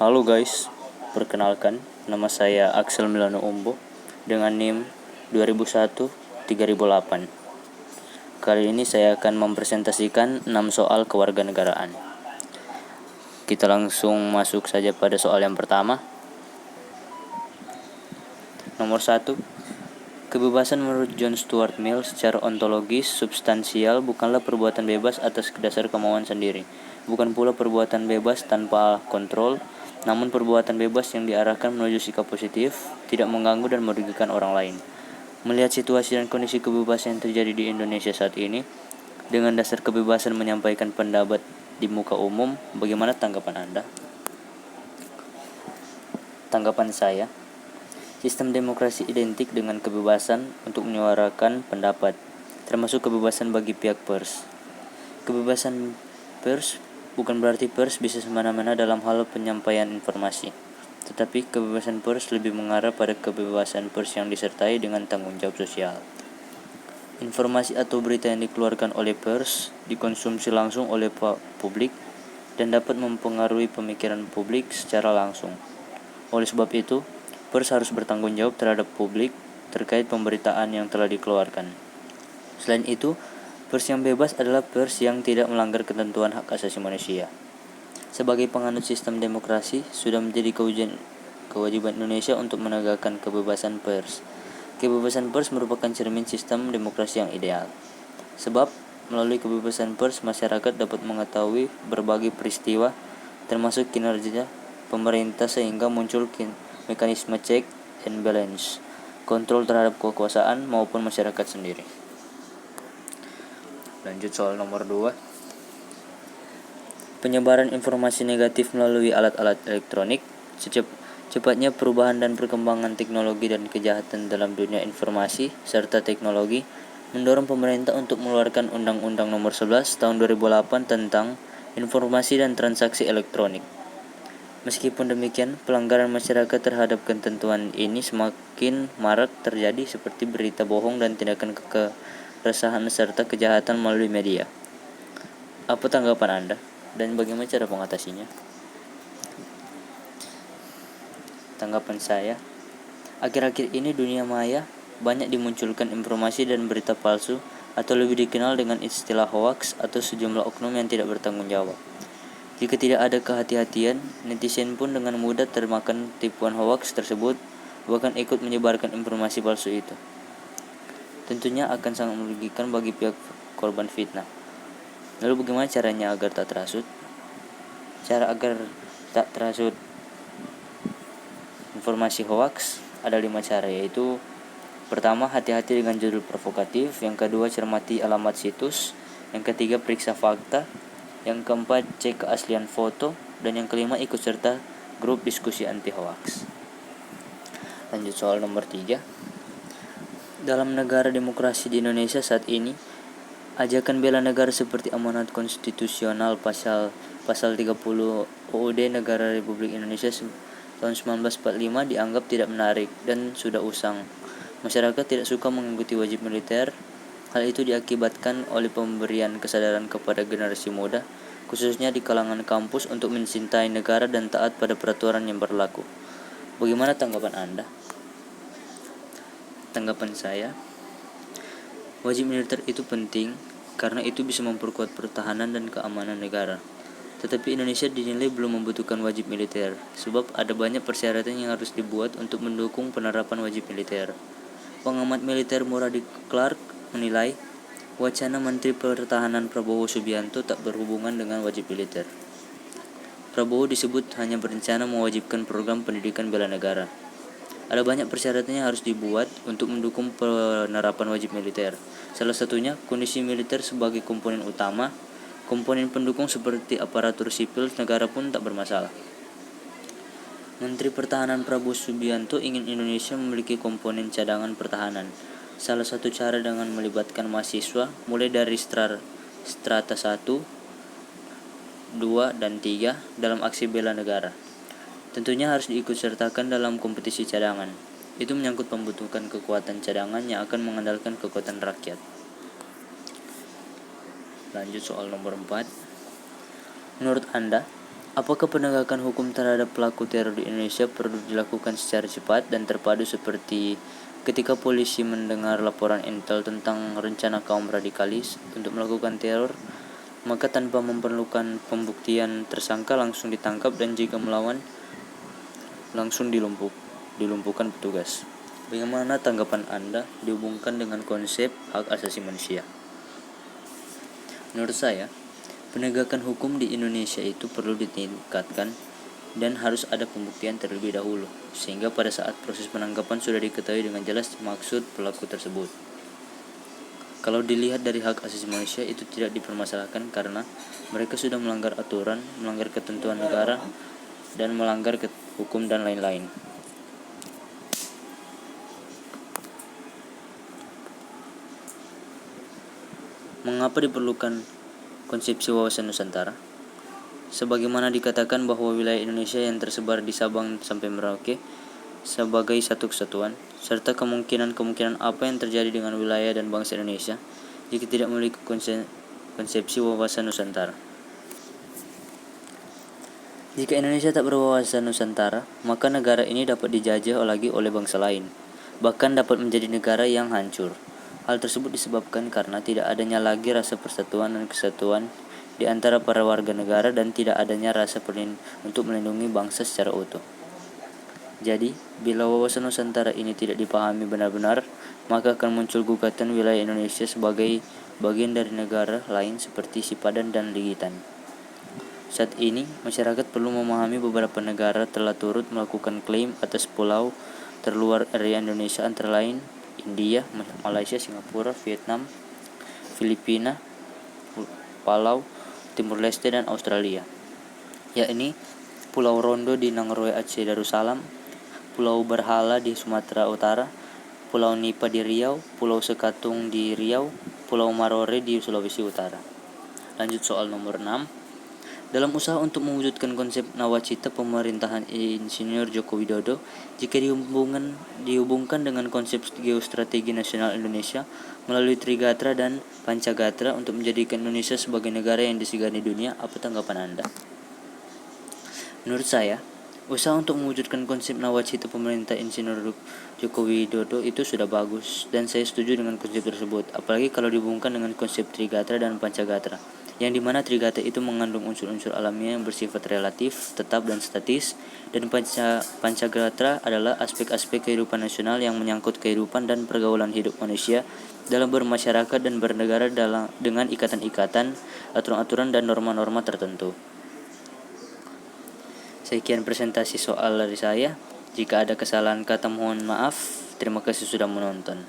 Halo guys, perkenalkan nama saya Axel Milano Umbo dengan NIM 2001-3008. Kali ini saya akan mempresentasikan 6 soal kewarganegaraan. Kita langsung masuk saja pada soal yang pertama. Nomor 1. Kebebasan menurut John Stuart Mill secara ontologis substansial bukanlah perbuatan bebas atas dasar kemauan sendiri, bukan pula perbuatan bebas tanpa kontrol, namun perbuatan bebas yang diarahkan menuju sikap positif, tidak mengganggu dan merugikan orang lain. Melihat situasi dan kondisi kebebasan yang terjadi di Indonesia saat ini, dengan dasar kebebasan menyampaikan pendapat di muka umum, bagaimana tanggapan Anda? Tanggapan saya, sistem demokrasi identik dengan kebebasan untuk menyuarakan pendapat, termasuk kebebasan bagi pihak pers. Kebebasan pers bukan berarti pers bisa semena-mena dalam hal penyampaian informasi, tetapi kebebasan pers lebih mengarah pada kebebasan pers yang disertai dengan tanggung jawab sosial. Informasi atau berita yang dikeluarkan oleh pers dikonsumsi langsung oleh publik dan dapat mempengaruhi pemikiran publik secara langsung. Oleh sebab itu, pers harus bertanggung jawab terhadap publik terkait pemberitaan yang telah dikeluarkan. Selain itu, pers yang bebas adalah pers yang tidak melanggar ketentuan hak asasi manusia. Sebagai penganut sistem demokrasi, sudah menjadi kewajiban Indonesia untuk menegakkan kebebasan pers. Kebebasan pers merupakan cermin sistem demokrasi yang ideal. Sebab, melalui kebebasan pers, masyarakat dapat mengetahui berbagai peristiwa, termasuk kinerja pemerintah sehingga muncul mekanisme check and balance, kontrol terhadap kekuasaan maupun masyarakat sendiri. Lanjut soal nomor 2. Penyebaran informasi negatif melalui alat-alat elektronik. Cepatnya perubahan dan perkembangan teknologi dan kejahatan dalam dunia informasi serta teknologi mendorong pemerintah untuk mengeluarkan Undang-Undang Nomor 11 Tahun 2008 tentang Informasi dan Transaksi Elektronik. Meskipun demikian, pelanggaran masyarakat terhadap ketentuan ini semakin marak terjadi seperti berita bohong dan tindakan keresahan serta kejahatan melalui media. Apa tanggapan Anda dan bagaimana cara mengatasinya? Tanggapan saya, akhir-akhir ini dunia maya banyak dimunculkan informasi dan berita palsu atau lebih dikenal dengan istilah hoax atau sejumlah oknum yang tidak bertanggung jawab. Jika tidak ada kehati-hatian, netizen pun dengan mudah termakan tipuan hoaks tersebut, bahkan ikut menyebarkan informasi palsu itu. Tentunya akan sangat merugikan bagi pihak korban fitnah. Lalu bagaimana caranya agar tak terhasut? Cara agar tak terhasut informasi hoaks ada 5 cara, yaitu pertama, hati-hati dengan judul provokatif. Yang kedua, cermati alamat situs. Yang ketiga, periksa fakta. Yang keempat, cek keaslian foto. Dan yang kelima, ikut serta grup diskusi anti-hoax. Lanjut soal nomor 3. Dalam negara demokrasi di Indonesia saat ini, ajakan bela negara seperti amanat konstitusional pasal 30 UUD Negara Republik Indonesia tahun 1945 dianggap tidak menarik dan sudah usang. Masyarakat tidak suka mengikuti wajib militer. Hal itu diakibatkan oleh pemberian kesadaran kepada generasi muda, khususnya di kalangan kampus, untuk mencintai negara dan taat pada peraturan yang berlaku. Bagaimana tanggapan Anda? Tanggapan saya, wajib militer itu penting karena itu bisa memperkuat pertahanan dan keamanan negara. Tetapi Indonesia dinilai belum membutuhkan wajib militer, sebab ada banyak persyaratan yang harus dibuat untuk mendukung penerapan wajib militer. Pengamat militer Muradi Clark menilai, wacana Menteri Pertahanan Prabowo Subianto tak berhubungan dengan wajib militer. Prabowo disebut hanya berencana mewajibkan program pendidikan bela negara. Ada banyak persyaratan yang harus dibuat untuk mendukung penerapan wajib militer. Salah satunya, kondisi militer sebagai komponen utama. Komponen pendukung seperti aparatur sipil negara pun tak bermasalah. Menteri Pertahanan Prabowo Subianto ingin Indonesia memiliki komponen cadangan pertahanan. Salah satu cara dengan melibatkan mahasiswa mulai dari strata 1, 2, dan 3 dalam aksi bela negara. Tentunya harus diikutsertakan dalam kompetisi cadangan. Itu menyangkut pembentukan kekuatan cadangan yang akan mengandalkan kekuatan rakyat. Lanjut soal nomor 4. Menurut Anda, Apakah penegakan hukum terhadap pelaku teror di Indonesia perlu dilakukan secara cepat dan terpadu seperti ketika polisi mendengar laporan intel tentang rencana kaum radikalis untuk melakukan teror, maka tanpa memerlukan pembuktian tersangka langsung ditangkap dan jika melawan langsung dilumpuhkan petugas. Bagaimana tanggapan Anda dihubungkan dengan konsep hak asasi manusia? Menurut saya, penegakan hukum di Indonesia itu perlu ditingkatkan dan harus ada pembuktian terlebih dahulu, sehingga pada saat proses penangkapan sudah diketahui dengan jelas maksud pelaku tersebut. Kalau dilihat dari hak asasi manusia itu tidak dipermasalahkan karena mereka sudah melanggar aturan, melanggar ketentuan negara, dan melanggar hukum dan lain-lain. Mengapa diperlukan konsepsi wawasan Nusantara? Sebagaimana dikatakan bahwa wilayah Indonesia yang tersebar di Sabang sampai Merauke sebagai satu kesatuan, serta kemungkinan apa yang terjadi dengan wilayah dan bangsa Indonesia jika tidak memiliki konsepsi wawasan Nusantara. Jika Indonesia tak berwawasan Nusantara, maka negara ini dapat dijajah lagi oleh bangsa lain, bahkan dapat menjadi negara yang hancur. Hal tersebut disebabkan karena tidak adanya lagi rasa persatuan dan kesatuan di antara para warga negara dan tidak adanya rasa untuk melindungi bangsa secara utuh. Jadi, bila wawasan Nusantara ini tidak dipahami benar-benar, maka akan muncul gugatan wilayah Indonesia sebagai bagian dari negara lain seperti Sipadan dan Ligitan. Saat ini, masyarakat perlu memahami beberapa negara telah turut melakukan klaim atas pulau terluar area Indonesia antara lain India, Malaysia, Singapura, Vietnam, Filipina, Palau, Timur Leste, dan Australia, yakni Pulau Rondo di Nangroe Aceh Darussalam, Pulau Berhala di Sumatera Utara, Pulau Nipa di Riau, Pulau Sekatung di Riau, Pulau Marore di Sulawesi Utara. Lanjut soal nomor 6. Dalam usaha untuk mewujudkan konsep nawacita pemerintahan Insinyur Joko Widodo, jika dihubungkan dengan konsep geostrategi nasional Indonesia melalui Trigatra dan Pancagatra untuk menjadikan Indonesia sebagai negara yang disegani dunia, apa tanggapan Anda? Menurut saya, usaha untuk mewujudkan konsep nawacita pemerintah Insinyur Joko Widodo itu sudah bagus dan saya setuju dengan konsep tersebut, apalagi kalau dihubungkan dengan konsep Trigatra dan Pancagatra, yang dimana Trigatra itu mengandung unsur-unsur alamiah yang bersifat relatif, tetap, dan statis, dan Pancagatra adalah aspek-aspek kehidupan nasional yang menyangkut kehidupan dan pergaulan hidup manusia dalam bermasyarakat dan bernegara dengan ikatan-ikatan, aturan-aturan, dan norma-norma tertentu. Sekian presentasi soal dari saya. Jika ada kesalahan kata mohon maaf. Terima kasih sudah menonton.